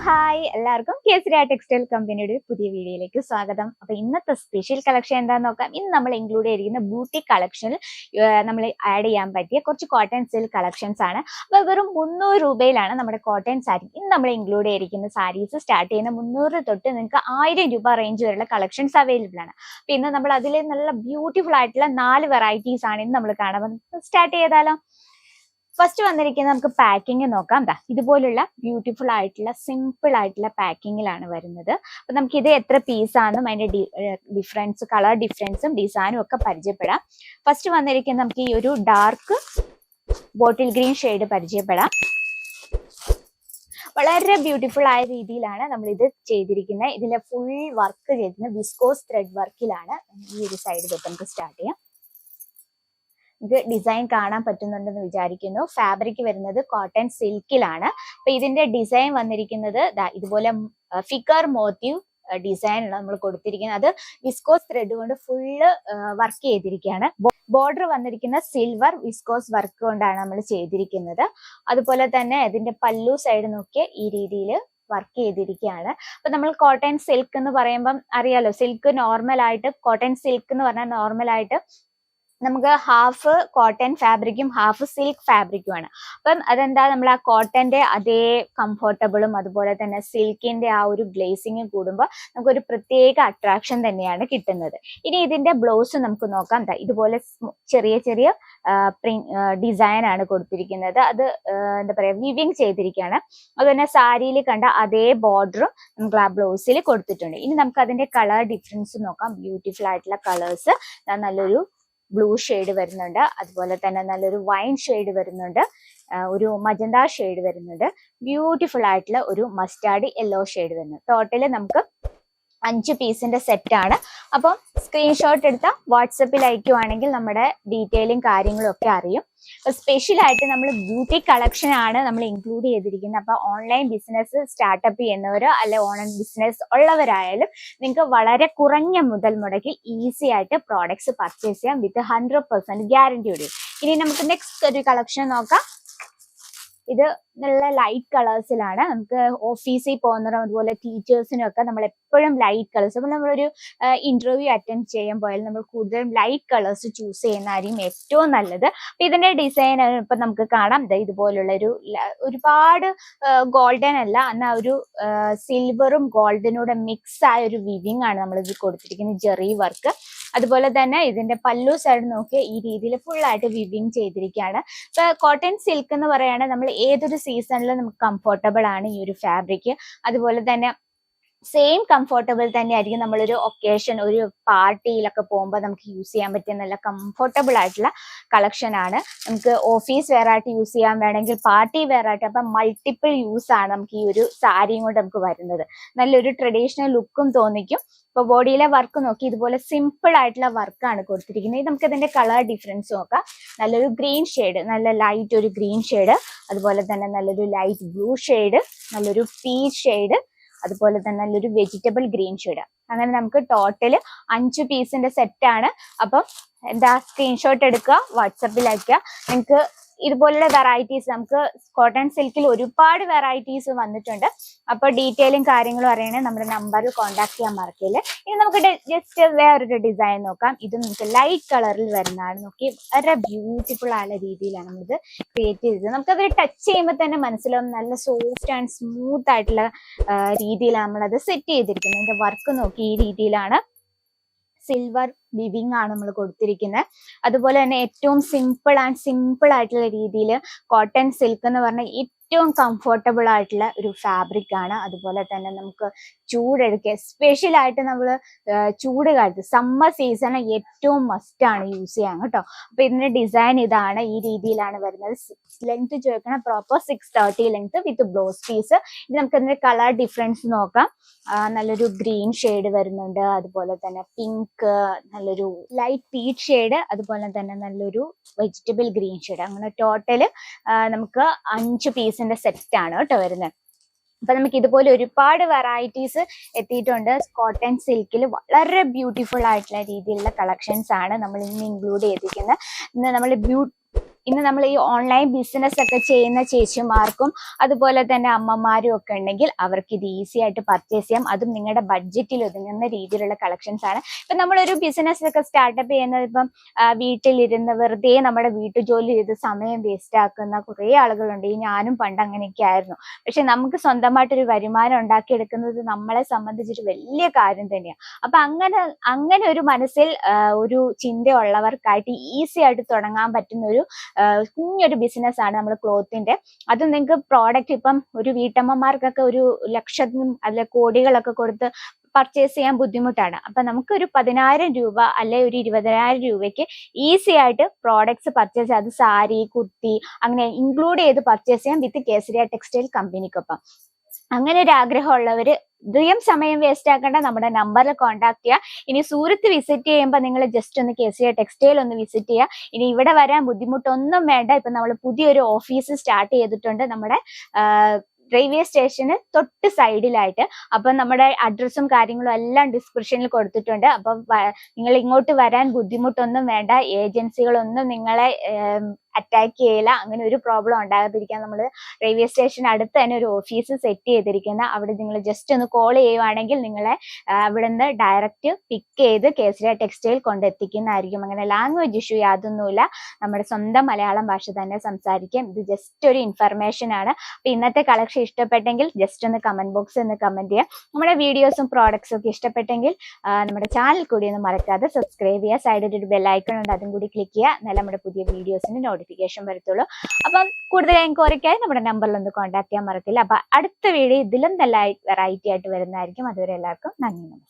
Hi എല്ലാവർക്കും Kesariya textile കമ്പനിയുടെ പുതിയ വീഡിയോയിലേക്ക് സ്വാഗതം. അപ്പൊ ഇന്നത്തെ സ്പെഷ്യൽ കളക്ഷൻ എന്താന്ന് നോക്കാം. ഇന്ന് നമ്മൾ ഇൻക്ലൂഡ് ചെയ്തിരിക്കുന്ന ബ്യൂട്ടി കളക്ഷനിൽ നമ്മൾ ആഡ് ചെയ്യാൻ പറ്റിയ കുറച്ച് കോട്ടൺ സിൽക്ക് കളക്ഷൻസ് ആണ്. അപ്പൊ വെറും 300 രൂപയിലാണ് നമ്മുടെ കോട്ടൺ സാരി. ഇന്ന് നമ്മൾ ഇൻക്ലൂഡ് ചെയ്തിരിക്കുന്ന സാരീസ് സ്റ്റാർട്ട് ചെയ്യുന്ന 300 തൊട്ട് നിങ്ങൾക്ക് 1000 രൂപ റേഞ്ച് വരെയുള്ള കളക്ഷൻസ് അവൈലബിൾ ആണ്. അപ്പൊ ഇന്ന് നമ്മൾ അതിൽ നല്ല ബ്യൂട്ടിഫുൾ ആയിട്ടുള്ള 4 വെറൈറ്റീസ് ആണ് ഇന്ന് നമ്മൾ കാണാൻ സ്റ്റാർട്ട് ചെയ്താലോ. ഫസ്റ്റ് വന്നിരിക്കുന്നത് നമുക്ക് പാക്കിങ് നോക്കാം. ഇതുപോലുള്ള ബ്യൂട്ടിഫുൾ ആയിട്ടുള്ള സിമ്പിൾ ആയിട്ടുള്ള പാക്കിങ്ങിലാണ് വരുന്നത്. അപ്പൊ നമുക്ക് ഇത് എത്ര പീസാണെന്നും അതിന്റെ ഡിഫറൻസ്, കളർ ഡിഫറൻസും ഡിസൈനും ഒക്കെ പരിചയപ്പെടാം. ഫസ്റ്റ് വന്നിരിക്കുന്നത് നമുക്ക് ഈ ഒരു ഡാർക്ക് ബോട്ടിൽ ഗ്രീൻ ഷെയ്ഡ് പരിചയപ്പെടാം. വളരെ ബ്യൂട്ടിഫുൾ ആയ രീതിയിലാണ് നമ്മൾ ഇത് ചെയ്തിരിക്കുന്നത്. ഇതിലെ ഫുൾ വർക്ക് ചെയ്തിരുന്നത് വിസ്കോസ് ത്രെഡ് വർക്കിലാണ്. ഈ ഒരു സൈഡ് തൊട്ട് നമുക്ക് സ്റ്റാർട്ട് ചെയ്യാം. ഇത് ഡിസൈൻ കാണാൻ പറ്റുന്നുണ്ടെന്ന് വിചാരിക്കുന്നു. ഫാബ്രിക് വരുന്നത് കോട്ടൺ സിൽക്കിലാണ്. അപ്പൊ ഇതിന്റെ ഡിസൈൻ വന്നിരിക്കുന്നത് ഇതുപോലെ ഫിഗർ മോട്ടീവ് ഡിസൈൻ ആണ് നമ്മൾ കൊടുത്തിരിക്കുന്നത്. അത് വിസ്കോസ് ത്രെഡ് കൊണ്ട് ഫുള്ള് വർക്ക് ചെയ്തിരിക്കുകയാണ്. ബോർഡർ വന്നിരിക്കുന്ന സിൽവർ വിസ്കോസ് വർക്ക് കൊണ്ടാണ് നമ്മൾ ചെയ്തിരിക്കുന്നത്. അതുപോലെ തന്നെ ഇതിന്റെ പല്ലു സൈഡ് നോക്കിയ ഈ രീതിയിൽ വർക്ക് ചെയ്തിരിക്കുകയാണ്. അപ്പൊ നമ്മൾ കോട്ടൺ സിൽക്ക് എന്ന് പറയുമ്പം അറിയാലോ, സിൽക്ക് നോർമൽ ആയിട്ട്, കോട്ടൺ സിൽക്ക് എന്ന് പറഞ്ഞാൽ നോർമൽ ആയിട്ട് നമുക്ക് ഹാഫ് കോട്ടൺ ഫാബ്രിക്കും ഹാഫ് സിൽക്ക് ഫാബ്രിക്കും ആണ്. അപ്പം അതെന്താ, നമ്മൾ ആ കോട്ടന്റെ അതേ കംഫർട്ടബിളും അതുപോലെ തന്നെ സിൽക്കിന്റെ ആ ഒരു ഗ്ലേസിങ്ങും കൂടുമ്പോൾ നമുക്കൊരു പ്രത്യേക അട്രാക്ഷൻ തന്നെയാണ് കിട്ടുന്നത്. ഇനി ഇതിന്റെ ബ്ലൗസ് നമുക്ക് നോക്കാം. ഇതുപോലെ ചെറിയ ചെറിയ ഡിസൈൻ ആണ് കൊടുത്തിരിക്കുന്നത്. അത് എന്താ പറയാ, വിവിങ് ചെയ്തിരിക്കുകയാണ്. അതുപോലെ സാരിയിൽ കണ്ട അതേ ബോർഡറും നമുക്ക് ആ ബ്ലൗസിൽ കൊടുത്തിട്ടുണ്ട്. ഇനി നമുക്ക് അതിന്റെ കളർ ഡിഫറൻസ് നോക്കാം. ബ്യൂട്ടിഫുൾ ആയിട്ടുള്ള കളേഴ്സ്, നല്ലൊരു ബ്ലൂ ഷെയ്ഡ് വരുന്നുണ്ട്, അതുപോലെ തന്നെ നല്ലൊരു വൈൻ ഷെയ്ഡ് വരുന്നുണ്ട്, ഒരു മജന്ത ഷെയ്ഡ് വരുന്നുണ്ട്, ബ്യൂട്ടിഫുൾ ആയിട്ടുള്ള ഒരു മസ്റ്റാർഡ് യെല്ലോ ഷെയ്ഡ് വരുന്നുണ്ട്. ടോട്ടല് നമുക്ക് 5 പീസിന്റെ സെറ്റ് ആണ്. അപ്പം സ്ക്രീൻഷോട്ട് എടുത്ത വാട്സപ്പിൽ അയക്കുവാണെങ്കിൽ നമ്മുടെ ഡീറ്റെയിലും കാര്യങ്ങളും ഒക്കെ അറിയും. അപ്പൊ സ്പെഷ്യൽ ആയിട്ട് നമ്മൾ ബ്യൂട്ടി കളക്ഷൻ ആണ് നമ്മൾ ഇൻക്ലൂഡ് ചെയ്തിരിക്കുന്നത്. അപ്പൊ ഓൺലൈൻ ബിസിനസ് സ്റ്റാർട്ടപ്പ് ചെയ്യുന്നവരോ അല്ലെ ഓൺലൈൻ ബിസിനസ് ഉള്ളവരായാലും നിങ്ങൾക്ക് വളരെ കുറഞ്ഞ മുതൽ മുടക്കിൽ ഈസി ആയിട്ട് പ്രോഡക്ട്സ് പർച്ചേസ് ചെയ്യാം വിത്ത് 100% ഗ്യാരണ്ടിയോടെ. ഇനി നമുക്ക് നെക്സ്റ്റ് ഒരു കളക്ഷൻ നോക്കാം. ഇത് നല്ല ലൈറ്റ് കളേഴ്സിലാണ്. നമുക്ക് ഓഫീസിൽ പോകുന്നവരും അതുപോലെ ടീച്ചേഴ്സിനും ഒക്കെ നമ്മൾ എപ്പോഴും ലൈറ്റ് കളേഴ്സ്, അപ്പൊ നമ്മളൊരു ഇന്റർവ്യൂ അറ്റൻഡ് ചെയ്യാൻ പോയാൽ നമ്മൾ കൂടുതലും ലൈറ്റ് കളേഴ്സ് ചൂസ് ചെയ്യുന്നതായിരിക്കും ഏറ്റവും നല്ലത്. അപ്പൊ ഇതിന്റെ ഡിസൈൻ ഇപ്പൊ നമുക്ക് കാണാം. ഇതുപോലുള്ള ഒരുപാട് ഗോൾഡൻ അല്ല, എന്നാൽ ഒരു സിൽവറും ഗോൾഡനൂടെ മിക്സ് ആയ ഒരു വിവിങ് ആണ് നമ്മൾ ഇത് കൊടുത്തിരിക്കുന്നത്, ജെറി വർക്ക്. അതുപോലെ തന്നെ ഇതിന്റെ പല്ലു സൈഡ് നോക്കി ഈ രീതിയിൽ ഫുൾ ആയിട്ട് വിവിങ് ചെയ്തിരിക്കുകയാണ്. ഇപ്പൊ കോട്ടൺ സിൽക്ക് എന്ന് പറയുകയാണെങ്കിൽ നമ്മൾ ഏതൊരു സീസണിലും നമുക്ക് കംഫർട്ടബിൾ ആണ് ഈ ഒരു ഫാബ്രിക്. അതുപോലെ തന്നെ സെയിം കംഫർട്ടബിൾ തന്നെ ആയിരിക്കും നമ്മളൊരു ഒക്കേഷൻ, ഒരു പാർട്ടിയിലൊക്കെ പോകുമ്പോൾ നമുക്ക് യൂസ് ചെയ്യാൻ പറ്റിയ നല്ല കംഫർട്ടബിൾ ആയിട്ടുള്ള കളക്ഷൻ ആണ്. നമുക്ക് ഓഫീസ് വെയർ ആയിട്ട് യൂസ് ചെയ്യാൻ വേണമെങ്കിൽ പാർട്ടി വെയർ ആയിട്ട്, അപ്പം മൾട്ടിപ്പിൾ യൂസ് ആണ് നമുക്ക് ഈ ഒരു സാരിയും കൊണ്ട് നമുക്ക് വരുന്നത്. നല്ലൊരു ട്രഡീഷണൽ ലുക്കും തോന്നിക്കും. ഇപ്പൊ ബോഡിയിലെ വർക്ക് നോക്കി ഇതുപോലെ സിമ്പിൾ ആയിട്ടുള്ള വർക്കാണ് കൊടുത്തിരിക്കുന്നത്. നമുക്ക് ഇതിന്റെ കളർ ഡിഫറൻസ് നോക്കാം. നല്ലൊരു ഗ്രീൻ ഷെയ്ഡ്, നല്ല ലൈറ്റ് ഒരു ഗ്രീൻ ഷെയ്ഡ്, അതുപോലെ തന്നെ നല്ലൊരു ലൈറ്റ് ബ്ലൂ ഷെയ്ഡ്, നല്ലൊരു പീച്ച് ഷെയ്ഡ്, അതുപോലെ തന്നെ നല്ലൊരു വെജിറ്റബിൾ ഗ്രീൻ ഷെയ്ഡ്. അങ്ങനെ നമുക്ക് ടോട്ടല് 5 പീസിന്റെ സെറ്റ് ആണ്. അപ്പം എന്താ, സ്ക്രീൻഷോട്ട് എടുക്കുക, വാട്സപ്പിൽ അയക്കുക. നിങ്ങൾക്ക് ഇതുപോലുള്ള വെറൈറ്റീസ്, നമുക്ക് കോട്ടൺ സിൽക്കിൽ ഒരുപാട് വെറൈറ്റീസ് വന്നിട്ടുണ്ട്. അപ്പൊ ഡീറ്റെയിലും കാര്യങ്ങളും അറിയണേ നമ്മുടെ നമ്പറിൽ കോൺടാക്ട് ചെയ്യാൻ മറക്കില്ല. ഇനി നമുക്ക് ജസ്റ്റ് വേറൊരു ഡിസൈൻ നോക്കാം. ഇത് നമുക്ക് ലൈറ്റ് കളറിൽ വരുന്നതാണ്. നോക്കി വളരെ ബ്യൂട്ടിഫുൾ ആയ രീതിയിലാണ് നമ്മളിത് ക്രിയേറ്റ് ചെയ്തത്. നമുക്കത് ടച്ച് ചെയ്യുമ്പോൾ തന്നെ മനസ്സിലാവും നല്ല സോഫ്റ്റ് ആൻഡ് സ്മൂത്ത് ആയിട്ടുള്ള രീതിയിലാണ് നമ്മളത് സെറ്റ് ചെയ്തിരിക്കുന്നത്. അതിന്റെ വർക്ക് നോക്കി ഈ രീതിയിലാണ് സിൽവർ വിവിങ് ആണ് നമ്മൾ കൊടുത്തിരിക്കുന്നത്. അതുപോലെ തന്നെ ഏറ്റവും സിമ്പിൾ ആയിട്ടുള്ള രീതിയിൽ കോട്ടൺ സിൽക്ക് എന്ന് പറഞ്ഞാൽ ഏറ്റവും കംഫർട്ടബിൾ ആയിട്ടുള്ള ഒരു ഫാബ്രിക് ആണ്. അതുപോലെ തന്നെ നമുക്ക് ചൂടെടുക്കുക, സ്പെഷ്യൽ ആയിട്ട് നമ്മൾ ചൂട് കാലത്ത് സമ്മർ സീസണിൽ ഏറ്റവും മസ്റ്റ് ആണ് യൂസ് ചെയ്യാൻ കേട്ടോ. അപ്പൊ ഇതിന്റെ ഡിസൈൻ ഇതാണ്, ഈ രീതിയിലാണ് വരുന്നത്. ലെങ്ത് ചോദിക്കണം proper 630 length with blouse piece. ഇനി നമുക്ക് ഇതിന്റെ കളർ ഡിഫറൻസ് നോക്കാം. നല്ലൊരു ഗ്രീൻ ഷെയ്ഡ് വരുന്നുണ്ട്, അതുപോലെ തന്നെ പിങ്ക്, നല്ലൊരു ലൈറ്റ് പീച്ച് ഷെയ്ഡ്, അതുപോലെ തന്നെ നല്ലൊരു വെജിറ്റബിൾ ഗ്രീൻ ഷെയ്ഡ്. അങ്ങനെ ടോട്ടല് നമുക്ക് 5 പീസിന്റെ സെറ്റ് ആണ് കേട്ടോ വരുന്നത്. അപ്പൊ നമുക്ക് ഇതുപോലെ ഒരുപാട് വെറൈറ്റീസ് എത്തിയിട്ടുണ്ട്. കോട്ടൺ സിൽക്കിൽ വളരെ ബ്യൂട്ടിഫുൾ ആയിട്ടുള്ള രീതിയിലുള്ള കളക്ഷൻസ് ആണ് നമ്മൾ ഇന്ന് ഇൻക്ലൂഡ് ചെയ്തിരിക്കുന്നത്. ഇന്ന് നമ്മൾ ഇന്ന് നമ്മൾ ഈ ഓൺലൈൻ ബിസിനസ് ഒക്കെ ചെയ്യുന്ന ചേച്ചിമാർക്കും അതുപോലെ തന്നെ അമ്മമാരും ഒക്കെ ഉണ്ടെങ്കിൽ അവർക്ക് ഇത് ഈസി ആയിട്ട് പർച്ചേസ് ചെയ്യാം. അതും നിങ്ങളുടെ ബഡ്ജറ്റിൽ ഒതുങ്ങുന്ന രീതിയിലുള്ള കളക്ഷൻസ് ആണ്. ഇപ്പൊ നമ്മളൊരു ബിസിനസ് ഒക്കെ സ്റ്റാർട്ടപ്പ് ചെയ്യുന്നത് ഇപ്പം വീട്ടിലിരുന്ന് വെറുതെ നമ്മുടെ വീട്ടുജോലി ചെയ്ത് സമയം വേസ്റ്റ് ആക്കുന്ന കുറെ ആളുകളുണ്ട്. ഈ ഞാനും പണ്ട് അങ്ങനെയൊക്കെ ആയിരുന്നു. പക്ഷെ നമുക്ക് സ്വന്തമായിട്ടൊരു വരുമാനം ഉണ്ടാക്കിയെടുക്കുന്നത് നമ്മളെ സംബന്ധിച്ചൊരു വലിയ കാര്യം തന്നെയാണ്. അപ്പൊ അങ്ങനെ ഒരു മനസ്സിൽ ഒരു ചിന്തയുള്ളവർക്കായിട്ട് ഈസി ആയിട്ട് തുടങ്ങാൻ പറ്റുന്ന ഒരു കുഞ്ഞൊരു ബിസിനസ് ആണ് നമ്മൾ ക്ലോത്തിന്റെ. അത് നിങ്ങൾക്ക് പ്രോഡക്റ്റ് ഇപ്പം ഒരു വീട്ടമ്മമാർക്കൊക്കെ ഒരു ലക്ഷത്തിനും അല്ലെ കോടികളൊക്കെ കൊടുത്ത് പർച്ചേസ് ചെയ്യാൻ ബുദ്ധിമുട്ടാണ്. അപ്പൊ നമുക്ക് ഒരു 10,000 രൂപ അല്ലെ ഒരു 20,000 രൂപയ്ക്ക് ഈസി ആയിട്ട് പ്രോഡക്ട്സ് പർച്ചേസ് ചെയ്യാം. അത് സാരി, കുർത്തി അങ്ങനെ ഇൻക്ലൂഡ് ചെയ്ത് പർച്ചേസ് ചെയ്യാം വിത്ത് കേസരിയ ടെക്സ്റ്റൈൽ കമ്പനിക്കൊപ്പം. അങ്ങനെ ഒരു ആഗ്രഹമുള്ളവര് അധികം സമയം വേസ്റ്റ് ആക്കേണ്ട, നമ്മുടെ നമ്പറിൽ കോൺടാക്ട് ചെയ്യുക. ഇനി സൂറത്ത് വിസിറ്റ് ചെയ്യുമ്പോൾ നിങ്ങൾ ജസ്റ്റ് ഒന്ന് കേസരിയ ടെക്സ്റ്റൈൽ ഒന്ന് വിസിറ്റ് ചെയ്യുക. ഇനി ഇവിടെ വരാൻ ബുദ്ധിമുട്ടൊന്നും വേണ്ട. ഇപ്പൊ നമ്മൾ പുതിയൊരു ഓഫീസ് സ്റ്റാർട്ട് ചെയ്തിട്ടുണ്ട് നമ്മുടെ റെയിൽവേ സ്റ്റേഷന് തൊട്ട് സൈഡിലായിട്ട്. അപ്പം നമ്മുടെ അഡ്രസ്സും കാര്യങ്ങളും എല്ലാം ഡിസ്ക്രിപ്ഷനിൽ കൊടുത്തിട്ടുണ്ട്. അപ്പം നിങ്ങൾ ഇങ്ങോട്ട് വരാൻ ബുദ്ധിമുട്ടൊന്നും വേണ്ട. ഏജൻസികളൊന്നും നിങ്ങളെ അറ്റാക്ക് ചെയ്യില്ല. അങ്ങനെ ഒരു പ്രോബ്ലം ഉണ്ടാകാതിരിക്കാൻ നമ്മൾ റെയിൽവേ സ്റ്റേഷൻ അടുത്ത് തന്നെ ഒരു ഓഫീസ് സെറ്റ് ചെയ്തിരിക്കുന്ന. അവിടെ നിങ്ങൾ ജസ്റ്റ് ഒന്ന് കോൾ ചെയ്യുവാണെങ്കിൽ നിങ്ങളെ അവിടെ നിന്ന് ഡയറക്റ്റ് പിക്ക് ചെയ്ത് കേസരിയ ടെക്സ്റ്റൈൽ കൊണ്ടെത്തിക്കുന്നതായിരിക്കും. അങ്ങനെ ലാംഗ്വേജ് ഇഷ്യൂ യാതൊന്നുമില്ല. നമ്മുടെ സ്വന്തം മലയാളം ഭാഷ തന്നെ സംസാരിക്കാം. ഇത് ജസ്റ്റ് ഒരു ഇൻഫർമേഷൻ ആണ്. അപ്പൊ ഇന്നത്തെ കളക്ഷൻ ഇഷ്ടപ്പെട്ടെങ്കിൽ ജസ്റ്റ് ഒന്ന് കമന്റ് ബോക്സിൽ ഒന്ന് കമന്റ് ചെയ്യുക. നമ്മുടെ വീഡിയോസും പ്രോഡക്ട്സും ഒക്കെ ഇഷ്ടപ്പെട്ടെങ്കിൽ നമ്മുടെ ചാനൽ കൂടി ഒന്ന് മറക്കാതെ സബ്സ്ക്രൈബ് ചെയ്യുക. സൈഡിൽ ഒരു ബെല്ലൈക്കൺ ഉണ്ട്, അതും കൂടി ക്ലിക്ക് ചെയ്യുക. എന്നാൽ നമ്മുടെ പുതിയ വീഡിയോസിന് നോട്ടിഫിക്കേഷൻ വരത്തുള്ളൂ. അപ്പം കൂടുതൽ എൻക്വയറിക്കായി നമ്മുടെ നമ്പറിൽ ഒന്ന് കോൺടാക്ട് ചെയ്യാൻ മറക്കില്ല. അപ്പൊ അടുത്ത വീഡിയോ ഇതിലും നല്ല വെറൈറ്റി ആയിട്ട് വരുന്നതായിരിക്കും. അതുവരെ എല്ലാവർക്കും നന്ദി, നമസ്കാരം.